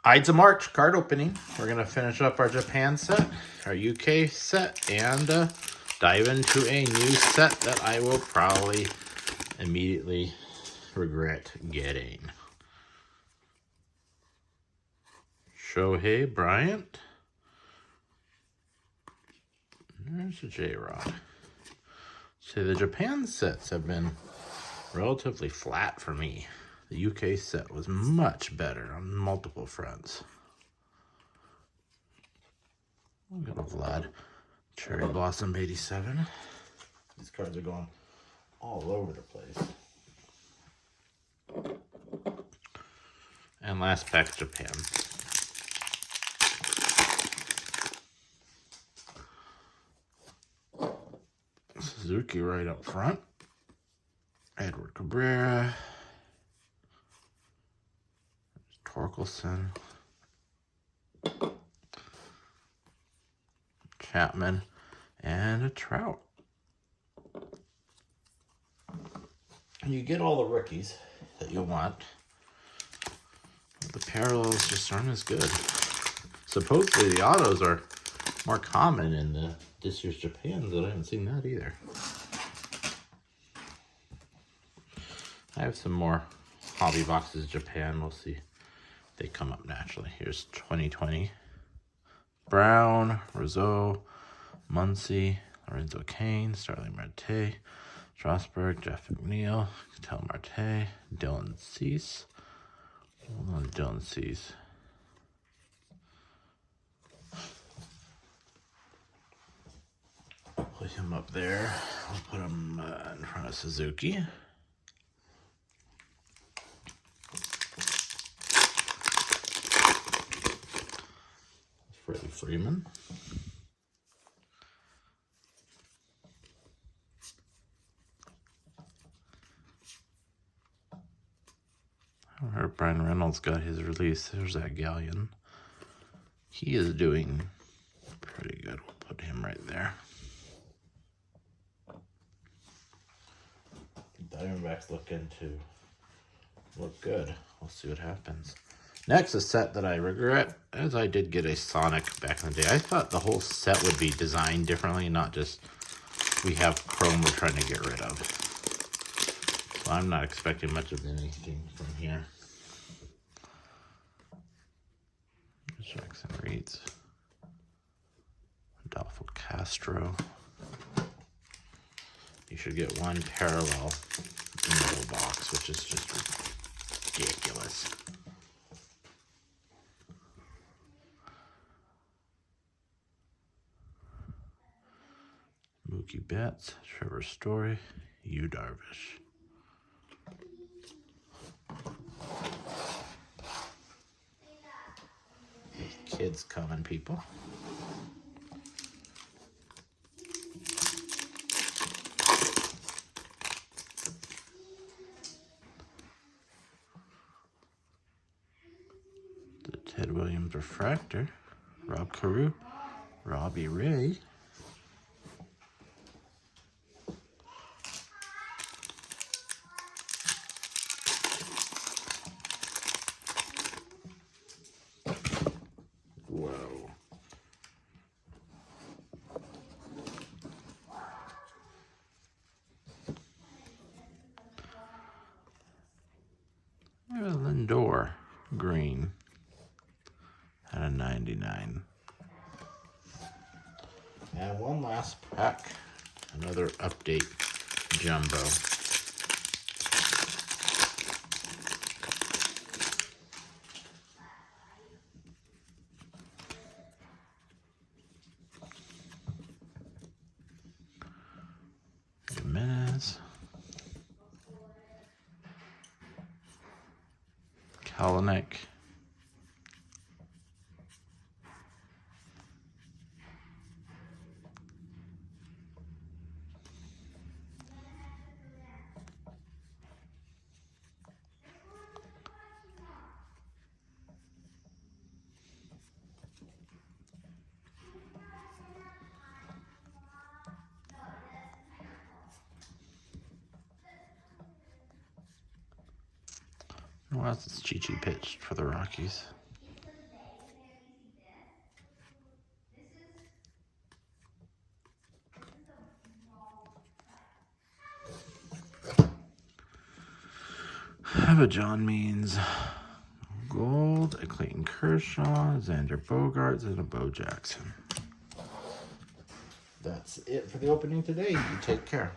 Ides of March card opening. We're going to finish up our Japan set, our UK set, and dive into a new set that I will probably immediately regret getting. Shohei Bryant. There's a J-Rod. So the Japan sets have been relatively flat for me. The UK set was much better on multiple fronts. We've got a Vlad Cherry Blossom 87. These cards are going all over the place. And last pack, Japan. Suzuki right up front. Edward Cabrera. Torkelson. Chapman. And a Trout. You get all the rookies that you want. The parallels just aren't as good. Supposedly the autos are more common in this year's Japan, but I haven't seen that either. I have some more hobby boxes Japan. We'll see if they come up naturally. Here's 2020. Brown, Rizzo, Muncy, Lorenzo Kane, Starling Marte, Strasburg, Jeff McNeil, Ketel Marte, Dylan Cease. Hold on, Dylan Cease. Put him up there. I'll put him in front of Suzuki. Freddie Freeman. I heard Brian Reynolds got his release. There's that Galleon. He is doing pretty good. We'll put him right there. Diamondbacks looking to look good. We'll see what happens. Next, a set that I regret, as I did get a Sonic back in the day. I thought the whole set would be designed differently, not just we have chrome we're trying to get rid of. So I'm not expecting much of anything from here. Jackson Reeds. Adolfo Castro. You should get one parallel in the whole box, which is just ridiculous. Mookie Betts, Trevor Story, Yu Darvish. Kids coming, people. The Ted Williams Refractor, Rob Carew, Robbie Ray. Whoa. Lindor green at a 99. And one last pack, another update jumbo. Jimenez. Kalanick. Well, that's Chi pitched for the Rockies. I have a John Means gold, a Clayton Kershaw, Xander Bogaerts, and a Bo Jackson. That's it for the opening today. You take care.